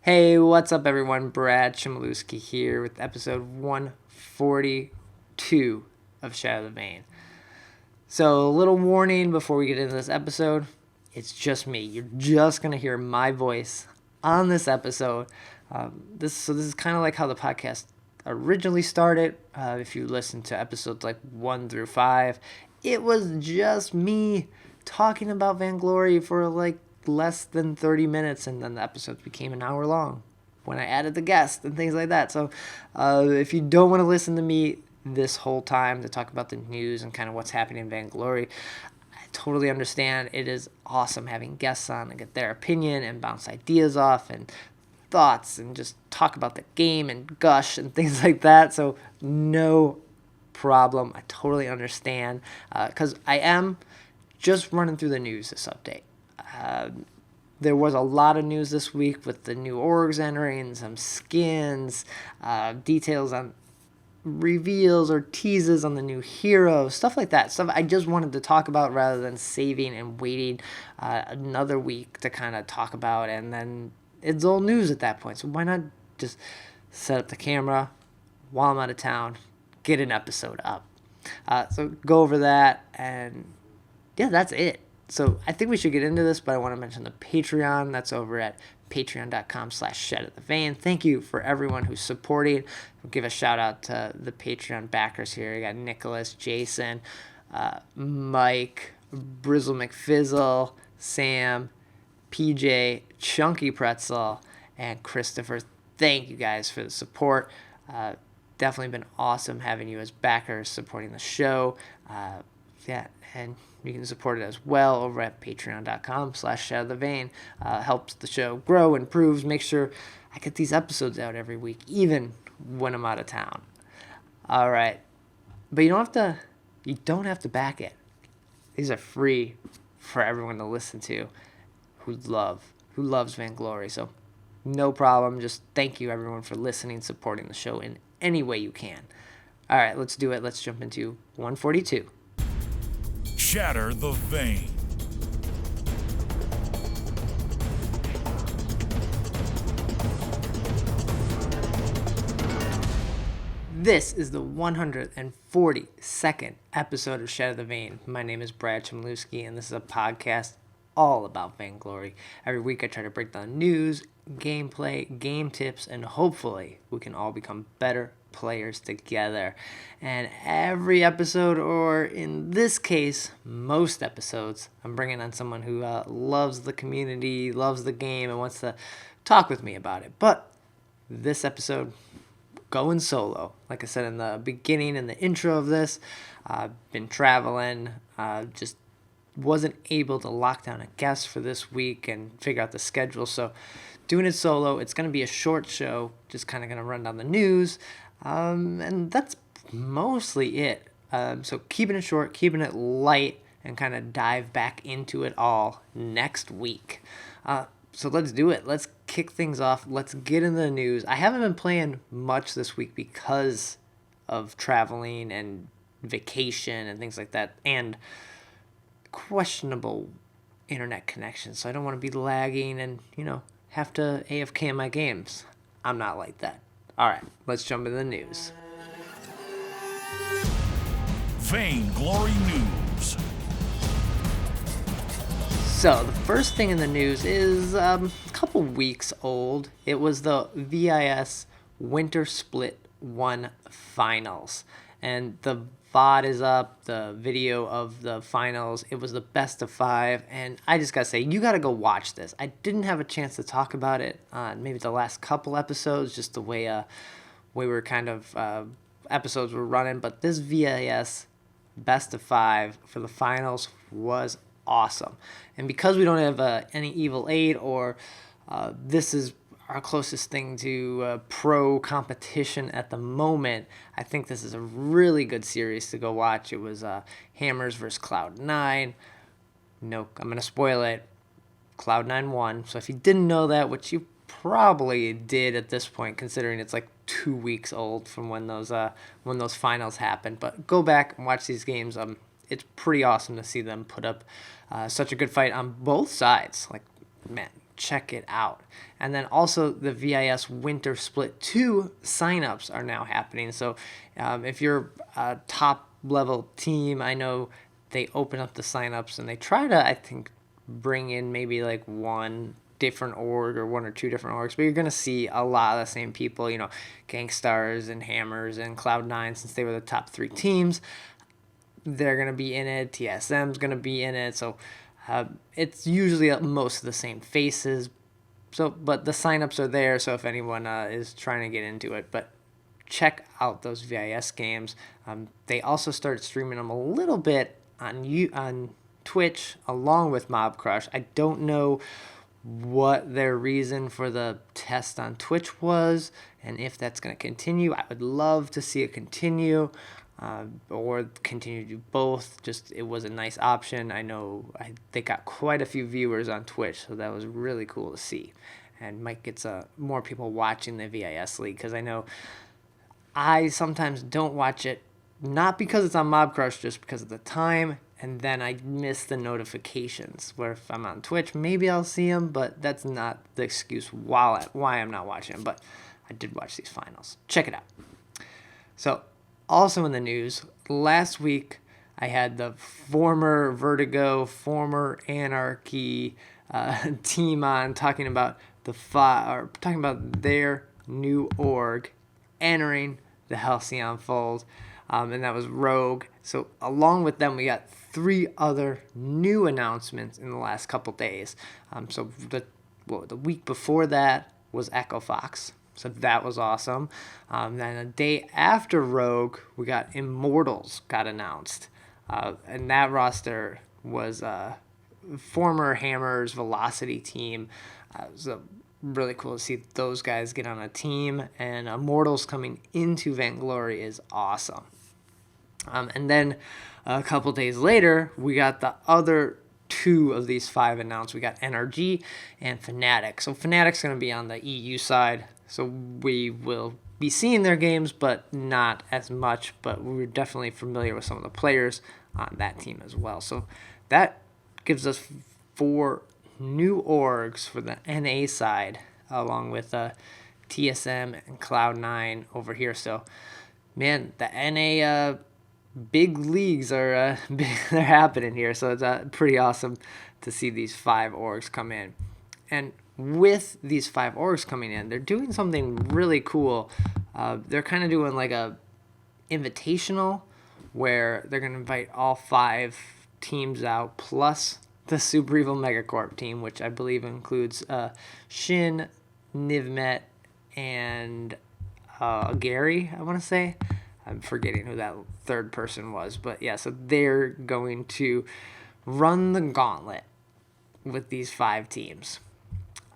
Hey, what's up, everyone? Brad Chmielewski here with episode 142 of Shatter The Vain. So, a little warning before we get into this episode. It's just me. You're just going to hear my voice on this episode. This is kind of like how the podcast originally started. If you listen to episodes like 1 through 5, it was just me talking about Vainglory for like less than 30 minutes, and then the episodes became an hour long when I added the guest and things like that. So if you don't want to listen to me this whole time to talk about the news and kind of what's happening in Vainglory, I totally understand. It is awesome having guests on and get their opinion and bounce ideas off and thoughts and just talk about the game and gush and things like that. So no problem. I totally understand because I am just running through the news this update. There was a lot of news this week with the new orgs entering, some skins, details on reveals or teases on the new heroes, stuff like that. Stuff I just wanted to talk about rather than saving and waiting another week to kind of talk about, and then it's old news at that point. So why not just set up the camera while I'm out of town, get an episode up. So go over that, and yeah, that's it. So I think we should get into this, but I want to mention the Patreon. That's over at patreon.com/Shatter The Vain. Thank you for everyone who's supporting. We'll give a shout out to the Patreon backers here. You got Nicholas, Jason, Mike, Brizzle McFizzle, Sam, PJ, Chunky Pretzel, and Christopher. Thank you guys for the support. Definitely been awesome having you as backers supporting the show. And you can support it as well over at patreon.com/Shatter The Vain. Helps the show grow, improves, make sure I get these episodes out every week, even when I'm out of town. All right. But you don't have to back it. These are free for everyone to listen to who loves Vainglory. So no problem. Just thank you everyone for listening, supporting the show in any way you can. All right, let's do it. Let's jump into 142. Shatter the Vain. This is the 142nd episode of Shatter the Vain. My name is Brad Chmielewski, and this is a podcast all about Vainglory. Every week I try to break down news, gameplay, game tips, and hopefully we can all become better players together. And every episode, or in this case, most episodes, I'm bringing on someone who loves the community, loves the game, and wants to talk with me about it. But this episode, going solo. Like I said in the beginning, in the intro of this, I've been traveling, just wasn't able to lock down a guest for this week and figure out the schedule. So doing it solo, it's going to be a short show, just kind of going to run down the news. And that's mostly it. So keeping it short, keeping it light, and kind of dive back into it all next week. So let's do it. Let's kick things off. Let's get into the news. I haven't been playing much this week because of traveling and vacation and things like that, and questionable internet connection. So I don't want to be lagging and, have to AFK in my games. I'm not like that. All right, let's jump into the news. Vainglory News. So the first thing in the news is a couple weeks old. It was the VIS Winter Split 1 Finals. And the VOD is up, the video of the finals. It was the best of 5, and I just gotta say, you gotta go watch this. I didn't have a chance to talk about it on maybe the last couple episodes, just the way we were kind of episodes were running, but this VIS best of 5 for the finals was awesome. And because we don't have any Evil 8, or this is our closest thing to pro competition at the moment, I think this is a really good series to go watch. It was Hammers versus Cloud9. No, I'm going to spoil it. Cloud9 won. So if you didn't know that, which you probably did at this point, considering it's like 2 weeks old from when those finals happened, but go back and watch these games. It's pretty awesome to see them put up such a good fight on both sides. Like, man, check it out. And then also the VIS Winter Split 2 signups are now happening. So if you're a top level team, I know they open up the signups and they try to, I think, bring in maybe like one different org or one or two different orgs, but you're going to see a lot of the same people, Gangstars and Hammers and Cloud9, since they were the top 3 teams. They're going to be in it. TSM's going to be in it. So it's usually most of the same faces. So, but the signups are there. So if anyone is trying to get into it, but check out those VIS games. They also started streaming them a little bit on Twitch along with Mob Crush. I don't know what their reason for the test on Twitch was and if that's going to continue. I would love to see it continue. Or continue to do both. Just, it was a nice option. I know they got quite a few viewers on Twitch, so that was really cool to see, and might get more people watching the VIS League, because I know I sometimes don't watch it, not because it's on Mob Crush, just because of the time, and then I miss the notifications, where if I'm on Twitch, maybe I'll see them, but that's not the excuse why I'm not watching them. But I did watch these finals. Check it out. So, also in the news, last week I had the former Vertigo, former Anarchy team on talking about their new org entering the Halcyon Fold, and that was Rogue. So along with them, we got 3 other new announcements in the last couple days. So the week before that was Echo Fox. So that was awesome. Then a day after Rogue, we got Immortals got announced. And that roster was former Hammers Velocity team. So really cool to see those guys get on a team. And Immortals coming into Vainglory is awesome. And then a couple days later, we got the other 2 of these 5 announced. We got NRG and Fnatic. So Fnatic's going to be on the EU side. So we will be seeing their games, but not as much. But we're definitely familiar with some of the players on that team as well. So that gives us 4 new orgs for the NA side, along with TSM and Cloud9 over here. So, man, the NA big leagues are they're happening here. So it's pretty awesome to see these 5 orgs come in. And with these 5 orgs coming in, they're doing something really cool. They're kind of doing like a invitational where they're going to invite all 5 teams out, plus the Super Evil Megacorp team, which I believe includes Shin, Nivmet, and Gary, I want to say. I'm forgetting who that third person was. But yeah, so they're going to run the gauntlet with these 5 teams.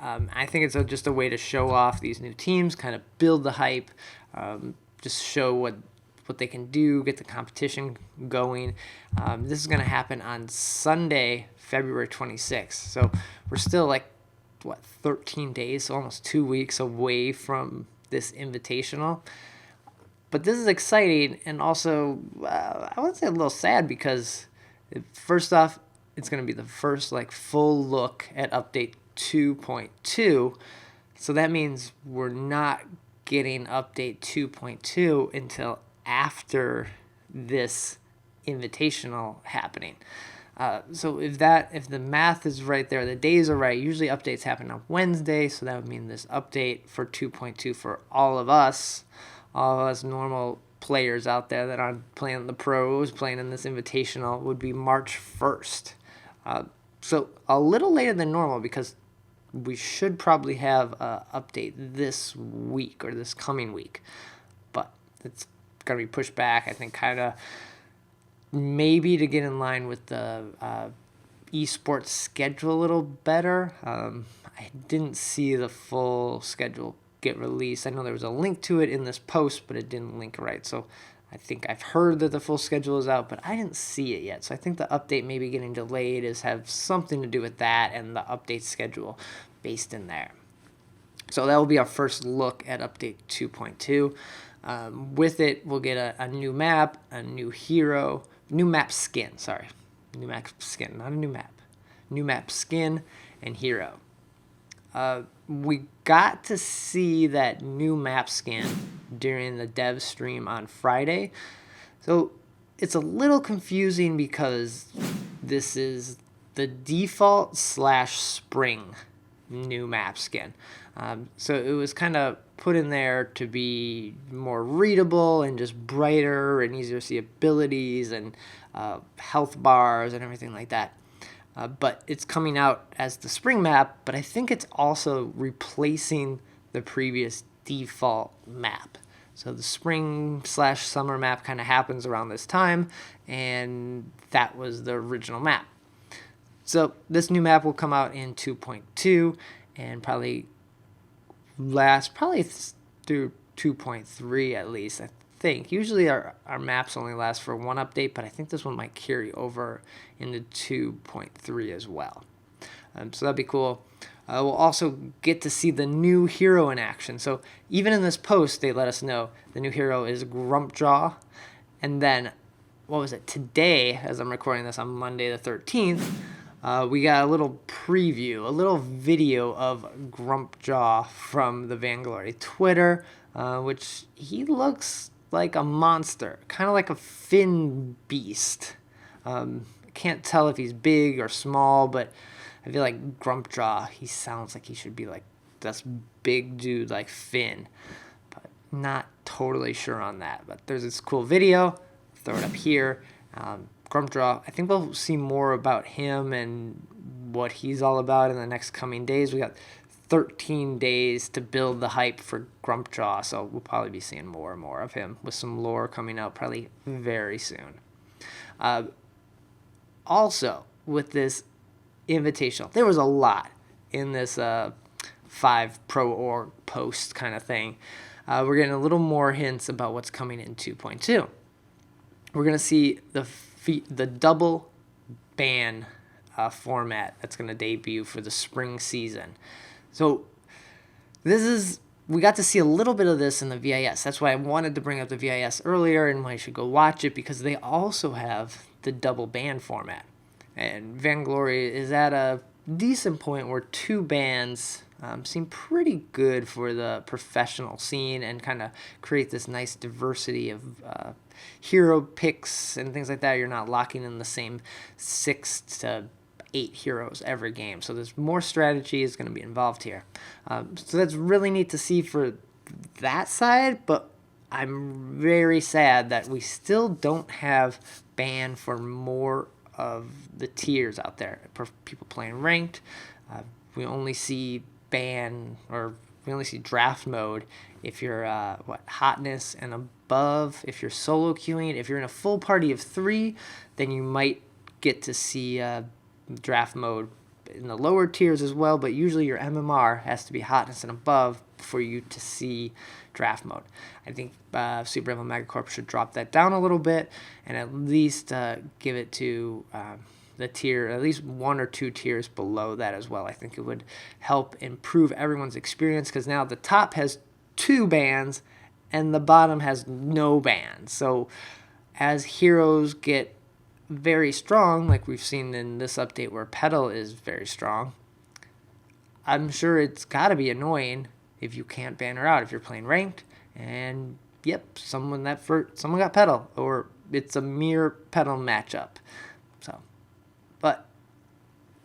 I think it's just a way to show off these new teams, kind of build the hype, just show what they can do, get the competition going. This is going to happen on Sunday, February 26th. So we're still 13 days, so almost 2 weeks away from this invitational. But this is exciting, and also, I would say a little sad, because first off, it's going to be the first full look at update 2.2. So that means we're not getting update 2.2 until after this invitational happening. So if the math is right there, the days are right, usually updates happen on Wednesday, so that would mean this update for 2.2 for all of us normal players out there that aren't playing the pros, playing in this invitational, would be March 1st. So a little later than normal, because we should probably have an update this week or this coming week. But it's going to be pushed back, I think, kind of maybe to get in line with the esports schedule a little better. I didn't see the full schedule get released. I know there was a link to it in this post, but it didn't link right. So I think I've heard that the full schedule is out, but I didn't see it yet. So I think the update maybe getting delayed have something to do with that and the update schedule based in there. So that will be our first look at update 2.2. With it, we'll get a new map, a new hero, new map skin, not a new map. New map skin and hero. We got to see that new map skin during the dev stream on Friday. So it's a little confusing because this is the default / spring new map skin. So it was kind of put in there to be more readable and just brighter and easier to see abilities and health bars and everything like that. But it's coming out as the spring map, but I think it's also replacing the previous default map. So the spring / summer map kind of happens around this time, and that was the original map. So this new map will come out in 2.2 and probably last through 2.3 at least, I think. Usually our maps only last for one update, but I think this one might carry over into 2.3 as well. So that'd be cool. We'll also get to see the new hero in action. So even in this post, they let us know the new hero is GrumpJaw. And then, what was it? Today, as I'm recording this on Monday the 13th, we got a little preview, a little video of GrumpJaw from the Vainglory Twitter, which he looks like a monster, kind of like a fin beast. Can't tell if he's big or small, but I feel like GrumpJaw, he sounds like he should be like this big dude like Finn, but not totally sure on that. But there's this cool video, throw it up here. GrumpJaw, I think we'll see more about him and what he's all about in the next coming days. We got 13 days to build the hype for GrumpJaw, so we'll probably be seeing more and more of him with some lore coming out probably very soon. Also, with this invitational, there was a lot in this 5 Pro Org post kind of thing. We're getting a little more hints about what's coming in 2.2. We're going to see the double ban format that's going to debut for the spring season. So we got to see a little bit of this in the VIS. That's why I wanted to bring up the VIS earlier and why you should go watch it, because they also have the double ban format. And Vainglory is at a decent point where 2 bans seem pretty good for the professional scene and kind of create this nice diversity of hero picks and things like that. You're not locking in the same 6 to 8 heroes every game. So there's more strategy is going to be involved here. So that's really neat to see for that side, but I'm very sad that we still don't have ban for more of the tiers out there. For people playing ranked, we only see draft mode if you're hotness and above. If you're solo queuing, if you're in a full party of 3, then you might get to see draft mode in the lower tiers as well, but usually your MMR has to be hotness and above for you to see draft mode. I think Super Evil Megacorp should drop that down a little bit and at least give it to the tier, at least 1 or 2 tiers below that as well. I think it would help improve everyone's experience, because now the top has 2 bans and the bottom has no bans. So as heroes get very strong, like we've seen in this update where Petal is very strong, I'm sure it's got to be annoying if you can't ban her out if you're playing ranked and someone got Petal, or it's a mere Petal matchup. So, but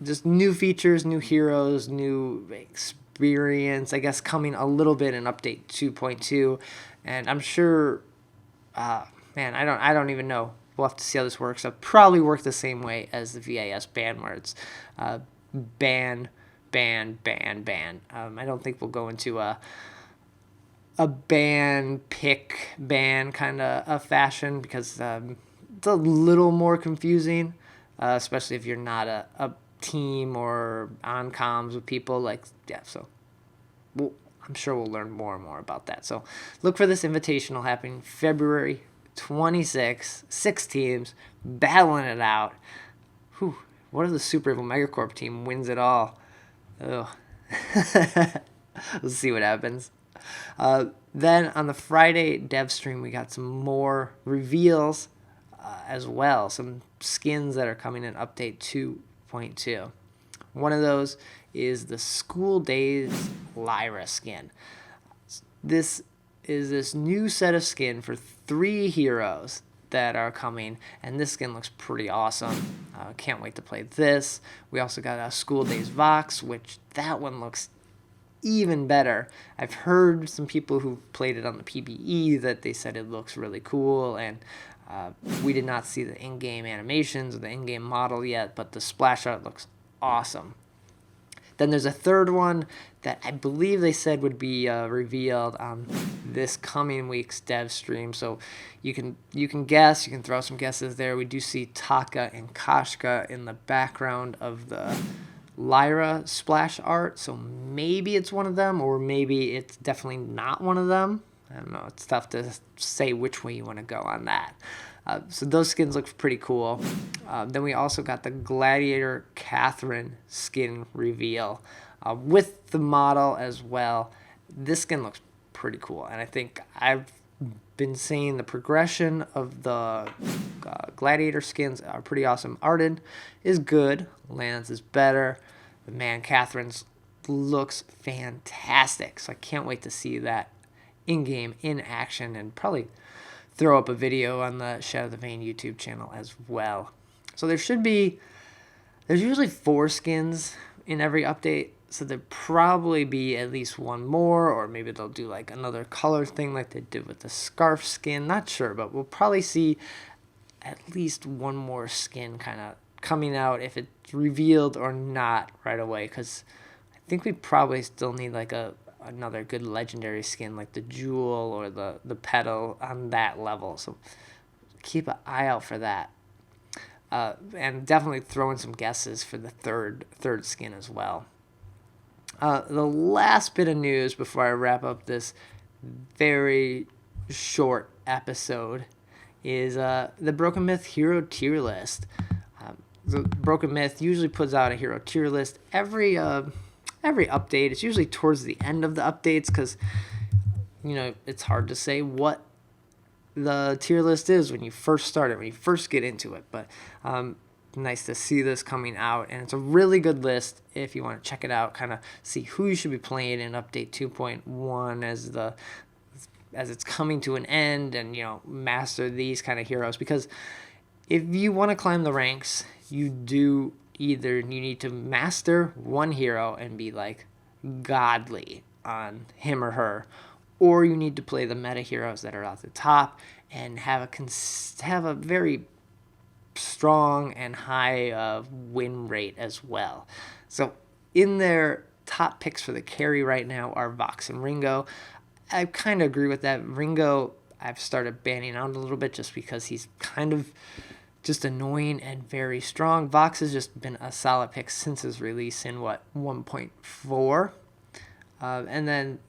just new features, new heroes, new experience, I guess, coming a little bit in update 2.2, and I'm sure I don't even know. We'll have to see how this works. It'll probably work the same way as the VIS ban, where it's ban. I don't think we'll go into a pick ban kind of a fashion, because it's a little more confusing, especially if you're not a team or on comms with people. So I'm sure we'll learn more and more about that. So look for this invitational happening February 26, 6 teams battling it out. Whew. What if the Super Evil Megacorp team wins it all? Oh. We'll see what happens. Then on the Friday dev stream, we got some more reveals as well. Some skins that are coming in update 2.2. One of those is the School Days Lyra skin. This is this new set of skin for 3 heroes that are coming, and this skin looks pretty awesome. Can't wait to play this. We also got a School Days Vox, which that one looks even better. I've heard some people who played it on the PBE that they said it looks really cool, and we did not see the in-game animations or the in-game model yet, but the splash art looks awesome. Then there's a third one that I believe they said would be revealed on this coming week's dev stream. So you can guess, you can throw some guesses there. We do see Taka and Kashka in the background of the Lyra splash art. So maybe it's one of them, or maybe it's definitely not one of them. I don't know. It's tough to say which way you want to go on that. So those skins look pretty cool. Then we also got the Gladiator Catherine skin reveal with the model as well. This skin looks pretty cool, and I think I've been seeing the progression of the Gladiator skins are pretty awesome. Arden is good. Lance is better. But man, Catherine's looks fantastic. So I can't wait to see that in-game, in action, and probably throw up a video on the Shatter The Vain YouTube channel as well. So there's usually 4 skins in every update, so there'd probably be at least one more, or maybe they'll do like another color thing like they did with the scarf skin. Not sure, but we'll probably see at least one more skin kind of coming out, if it's revealed or not right away, because I think we probably still need like another good legendary skin like the Jewel or the Petal on that level. So keep an eye out for that. And definitely throw in some guesses for the third skin as well. The last bit of news before I wrap up this very short episode is the Broken Myth hero tier list. The Broken Myth usually puts out a hero tier list every update. It's usually towards the end of the updates because, it's hard to say what the tier list is when you first start it, when you first get into it. But nice to see this coming out, and it's a really good list if you want to check it out, kind of see who you should be playing in Update 2.1 as it's coming to an end, and master these kind of heroes. Because if you want to climb the ranks, you need to master one hero and be like godly on him or her, or you need to play the meta heroes that are at the top and have a very strong and high win rate as well. So in their top picks for the carry right now are Vox and Ringo. I kind of agree with that. Ringo, I've started banning out a little bit just because he's kind of just annoying and very strong. Vox has just been a solid pick since his release in 1.4. And then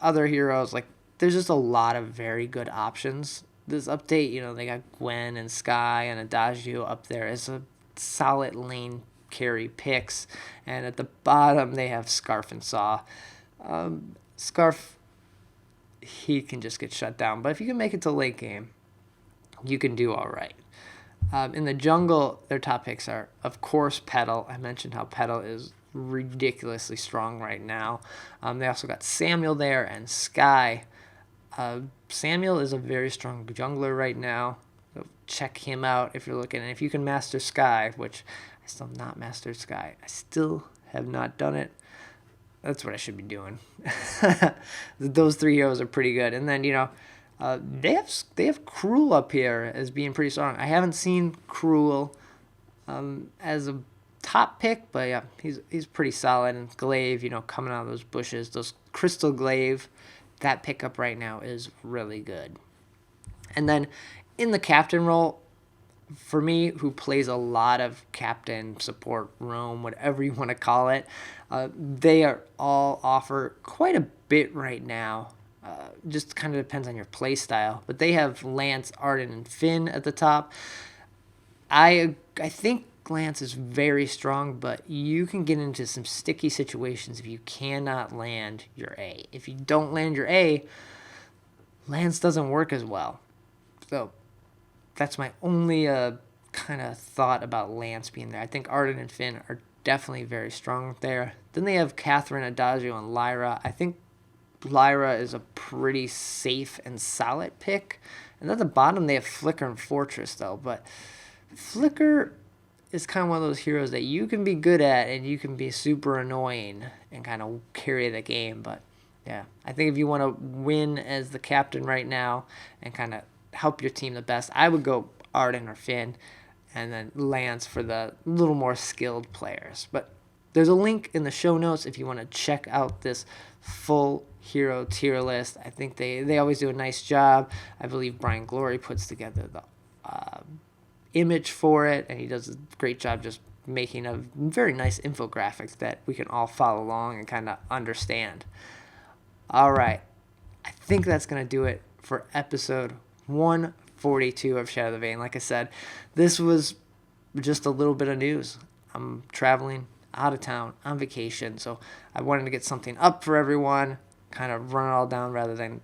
other heroes, like there's just a lot of very good options. This update, they got Gwen and Skye and Adagio up there as a solid lane carry picks. And at the bottom, they have Scarf and Saw. Scarf, he can just get shut down. But if you can make it to late game, you can do all right. In the jungle, their top picks are, of course, Petal. I mentioned how Petal is ridiculously strong right now. They also got Samuel there and Skye. Samuel is a very strong jungler right now. So check him out if you're looking. And if you can master Skye, which I still have not mastered Skye. I still have not done it. That's what I should be doing. Those 3 heroes are pretty good. And then, they have Cruel up here as being pretty strong. I haven't seen Cruel as a top pick, but yeah, he's pretty solid. And Glaive, coming out of those bushes, those Crystal Glaive, that pickup right now is really good. And then in the captain role, for me, who plays a lot of captain, support, roam, whatever you want to call it, they are all offer quite a bit right now. Just kind of depends on your play style. But they have Lance, Arden, and Finn at the top. I think Lance is very strong, but you can get into some sticky situations if you cannot land your A. If you don't land your A, Lance doesn't work as well. So that's my only kind of thought about Lance being there. I think Arden and Finn are definitely very strong there. Then they have Catherine, Adagio, and Lyra. I think Lyra is a pretty safe and solid pick. And at the bottom, they have Flicker and Fortress, though. But Flicker is kind of one of those heroes that you can be good at and you can be super annoying and kind of carry the game. But yeah, I think if you want to win as the captain right now and kind of help your team the best, I would go Arden or Finn, and then Lance for the little more skilled players. But there's a link in the show notes if you want to check out this full hero tier list. I think they always do a nice job. I believe Brian Glory puts together the image for it, and he does a great job just making a very nice infographic that we can all follow along and kind of understand. All right, I think that's going to do it for episode 142 of Shatter the Vain. Like I said, this was just a little bit of news. I'm traveling out of town on vacation, so I wanted to get something up for everyone, kind of run it all down rather than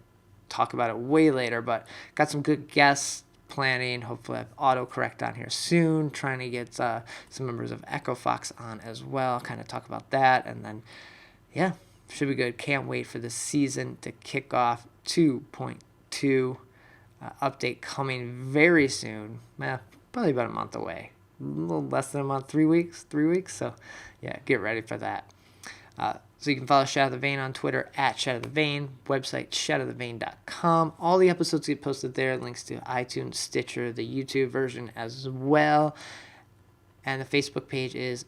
talk about it way later. But got some good guests planning. Hopefully I have autocorrect on here soon, trying to get some members of Echo Fox on as well, kind of talk about that, and then yeah, should be good. Can't wait for the season to kick off. 2.2 update coming very soon. Probably about a month away, a little less than a month, 3 weeks, so yeah, get ready for that. So you can follow Shatter the Vain on Twitter at Shatter the Vain, website shatterthevain.com. All the episodes get posted there, links to iTunes, Stitcher, the YouTube version as well. And the Facebook page is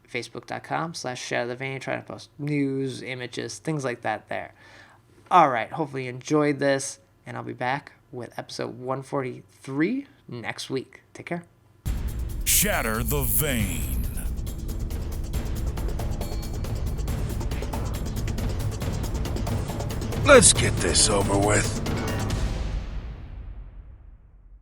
facebook.com/shatterthevain. Try to post news, images, things like that there. All right, hopefully you enjoyed this, and I'll be back with episode 143 next week. Take care. Shatter the Vain. Let's get this over with.